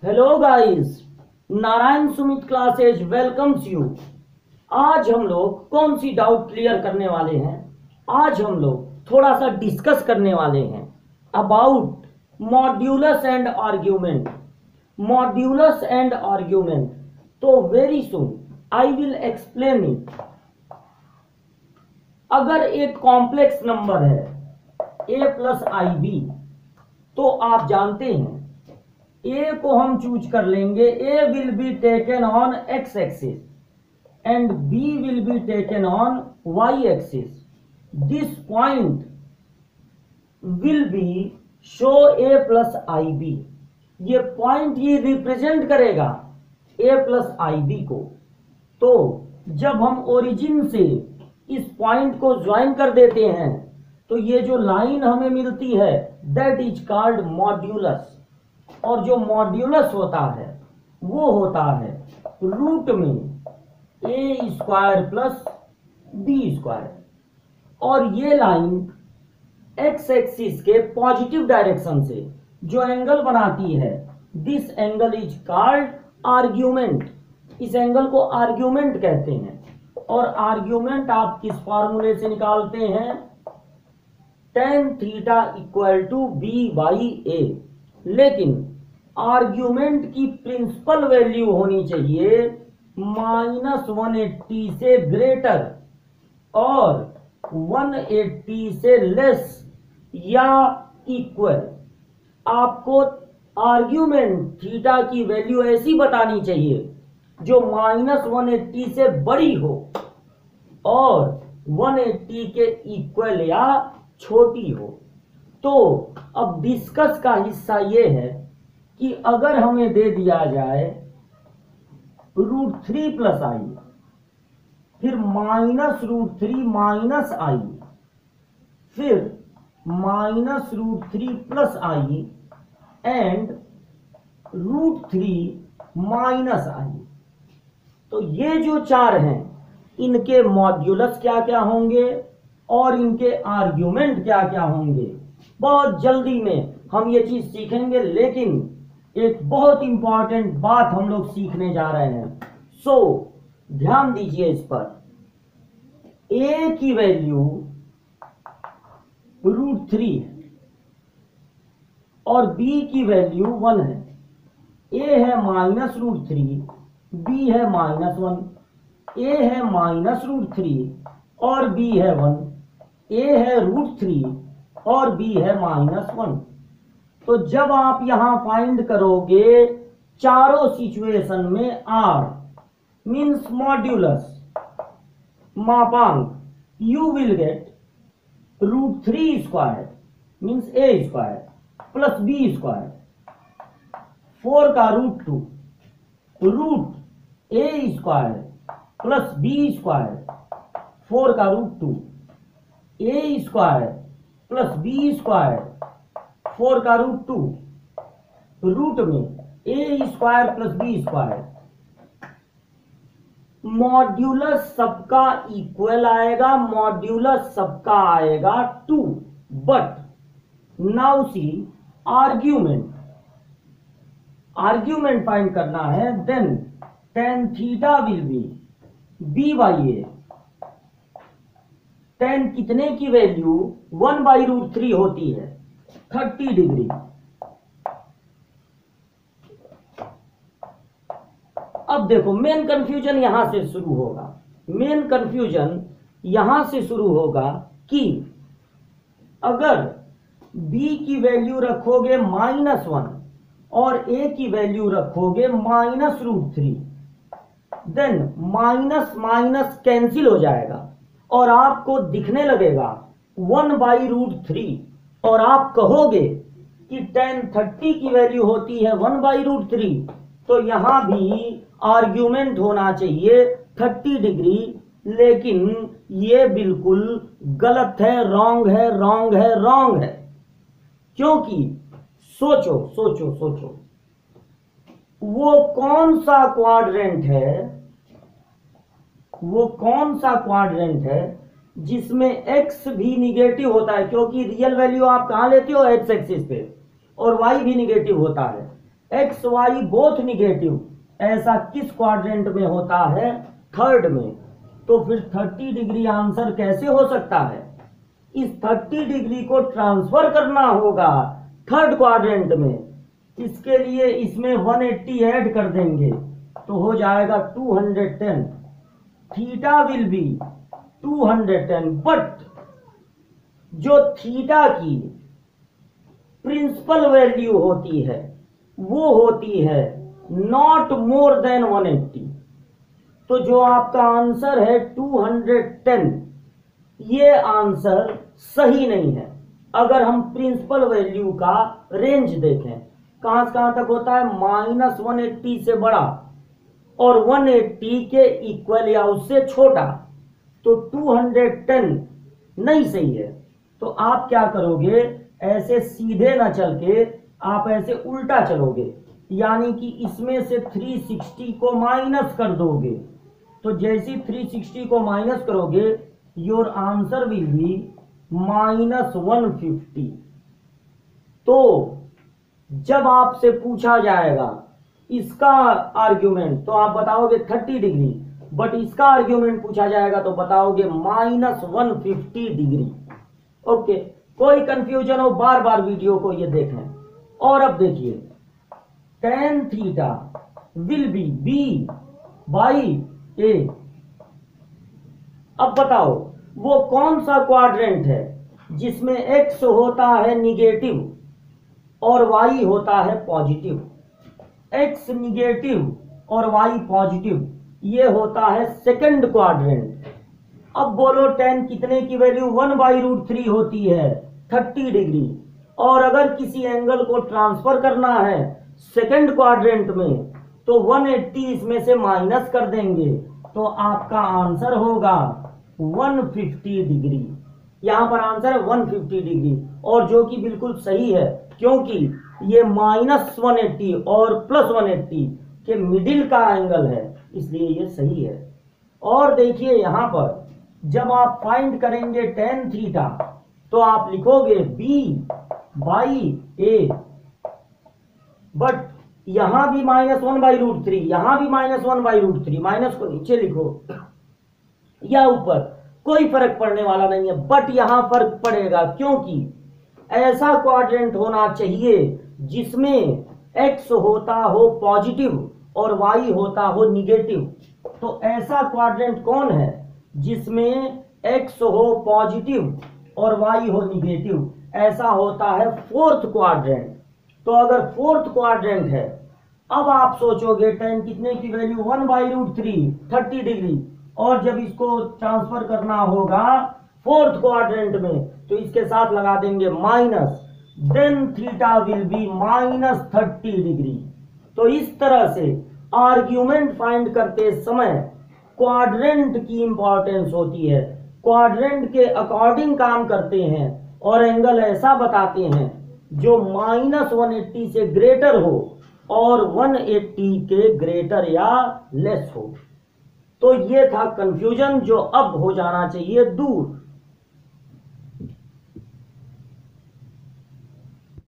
Hello guys, Narayan Sumit classes welcomes you. आज हम लोग कौन सी डाउट क्लियर करने वाले हैं? आज हम लोग थोड़ा सा डिस्कस करने वाले हैं about modulus and argument. Modulus and argument, तो very soon I will explain it. अगर एक कॉम्प्लेक्स नंबर है a प्लस आई बी, तो आप जानते हैं a को हम चूज कर लेंगे, a will be taken on x axis and b will be taken on y axis. This point will be show a plus I b. ये पॉइंट ये रिप्रेजेंट करेगा a प्लस आई बी को। तो जब हम origin से इस point को ज्वाइन कर देते हैं तो ये जो लाइन हमें मिलती है दैट इज कॉल्ड मॉड्यूलस। और जो मॉड्यूलस होता है वो होता है रूट में ए स्क्वायर प्लस बी स्क्वायर। और ये लाइन एक्स एक्सिस के पॉजिटिव डायरेक्शन से जो एंगल बनाती है this angle is called argument. इस एंगल को आर्ग्यूमेंट कहते हैं। और आर्ग्यूमेंट आप किस फॉर्मूले से निकालते हैं? tan theta equal to B by A. लेकिन आर्ग्यूमेंट की प्रिंसिपल वैल्यू होनी चाहिए -180 से ग्रेटर और 180 से लेस या इक्वल। आपको आर्ग्यूमेंट थीटा की वैल्यू ऐसी बतानी चाहिए जो -180 से बड़ी हो और 180 के इक्वल या छोटी हो। तो अब डिस्कस का हिस्सा ये है कि अगर हमें दे दिया जाए √3 प्लस आई, फिर -√3 माइनस आई, फिर -√3 प्लस आई एंड √3 माइनस आई, तो ये जो चार हैं इनके मॉड्यूलस क्या क्या होंगे और इनके आर्ग्यूमेंट क्या क्या होंगे, बहुत जल्दी में हम ये चीज सीखेंगे। लेकिन एक बहुत इंपॉर्टेंट बात हम लोग सीखने जा रहे हैं, सो ध्यान दीजिए इस पर। a की वैल्यू √3 है और b की वैल्यू 1 है। a है -√3, b है -1, a है -√3 और b है 1, a है √3 और b है -1। तो जब आप यहां फाइंड करोगे चारों सिचुएशन में r मीन्स मॉड्यूलस मापांक, you will get √3 square means a square plus b square, 4 का √2 root a square plus b square, 4 का √2 a square plus b square, 4 का √2 रूट में a square plus b square. Modulus सबका equal आएगा, modulus सबका आएगा 2। But now see argument, argument find करना है। Then tan theta will be b by a. tan कितने की वैल्यू 1/√3 होती है, 30 डिग्री। अब देखो मेन कंफ्यूजन यहां से शुरू होगा। मेन कंफ्यूजन यहां से शुरू होगा कि अगर b की वैल्यू रखोगे -1 और a की वैल्यू रखोगे -√3, देन माइनस माइनस कैंसिल हो जाएगा और आपको दिखने लगेगा 1/√3 और आप कहोगे कि tan 30 की वैल्यू होती है 1/√3, तो यहां भी आर्ग्यूमेंट होना चाहिए 30 डिग्री। लेकिन ये बिल्कुल गलत है, रॉन्ग है, रॉन्ग है, रॉन्ग है। क्योंकि सोचो सोचो सोचो, वो कौन सा क्वाड्रेंट है, वो कौन सा क्वाड्रेंट है जिसमें x भी निगेटिव होता है? क्योंकि रियल वैल्यू आप कहां लेते हो? x एक्सिस पे, और y भी निगेटिव होता है। एक्स वाई बोथ निगेटिव, ऐसा किस क्वाड्रेंट में होता है? थर्ड में। तो फिर 30 डिग्री आंसर कैसे हो सकता है? इस 30 डिग्री को ट्रांसफर करना होगा थर्ड क्वाड्रेंट में। इसके लिए इसमें 180 ऐड कर देंगे तो हो जाएगा 210। थीटा विल बी 210, बट जो थीटा की प्रिंसिपल वैल्यू होती है वो होती है नॉट मोर देन 180। तो जो आपका आंसर है 210, ये आंसर सही नहीं है। अगर हम प्रिंसिपल वैल्यू का रेंज देखें, कहां से कहां तक होता है? -180 से बड़ा और 180 के इक्वल या उससे छोटा, तो 210 नहीं सही है। तो आप क्या करोगे? ऐसे सीधे ना चल के आप ऐसे उल्टा चलोगे, यानी कि इसमें से 360 को माइनस कर दोगे। तो जैसे 360 को माइनस करोगे, योर आंसर विल बी -150। तो जब आपसे पूछा जाएगा इसका आर्ग्यूमेंट तो आप बताओगे 30 डिग्री, बट इसका आर्ग्यूमेंट पूछा जाएगा तो बताओगे -150 डिग्री। ओके, कोई कंफ्यूजन हो बार बार वीडियो को ये देखें। और अब देखिए, tan theta will be B by A. अब बताओ वो कौन सा क्वाड्रेंट है जिसमें x होता है निगेटिव और y होता है पॉजिटिव? x निगेटिव और y पॉजिटिव, ये होता है सेकंड क्वाड्रेंट। अब बोलो tan कितने की वैल्यू 1/√3 होती है? 30 डिग्री। और अगर किसी एंगल को ट्रांसफर करना है सेकंड क्वाड्रेंट में तो 180 इसमें से माइनस कर देंगे तो आपका आंसर होगा 150 डिग्री। यहां पर आंसर है 150 डिग्री, और जो कि बिल्कुल सही है क्योंकि ये -180 और +180 के मिडिल का एंगल है, इसलिए ये सही है। और देखिए यहां पर जब आप फाइंड करेंगे tan थीटा तो आप लिखोगे b/a, बट यहां भी -1/√3, यहां भी -1/√3, माइनस को नीचे लिखो या ऊपर, कोई फर्क पड़ने वाला नहीं है, बट यहां फर्क पड़ेगा क्योंकि ऐसा क्वाड्रेंट होना चाहिए जिसमें x होता हो पॉजिटिव और y होता हो निगेटिव। तो ऐसा क्वाड्रेंट कौन है जिसमें x हो पॉजिटिव और y हो निगेटिव? ऐसा होता है फोर्थ क्वाड्रेंट। तो अगर फोर्थ क्वाड्रेंट है, अब आप सोचोगे tan कितने की वैल्यू 1/√3 30 डिग्री, और जब इसको ट्रांसफर करना होगा फोर्थ क्वाड्रेंट में तो इसके साथ लगा देंगे minus, then theta will be -30 degree. तो इस तरह से आर्ग्यूमेंट फाइंड करते समय क्वाड्रेंट की इंपॉर्टेंस होती है। क्वाड्रेंट के अकॉर्डिंग काम करते हैं और एंगल ऐसा बताते हैं जो -180 से ग्रेटर हो और 180 के ग्रेटर या लेस हो। तो ये था कंफ्यूजन जो अब हो जाना चाहिए दूर।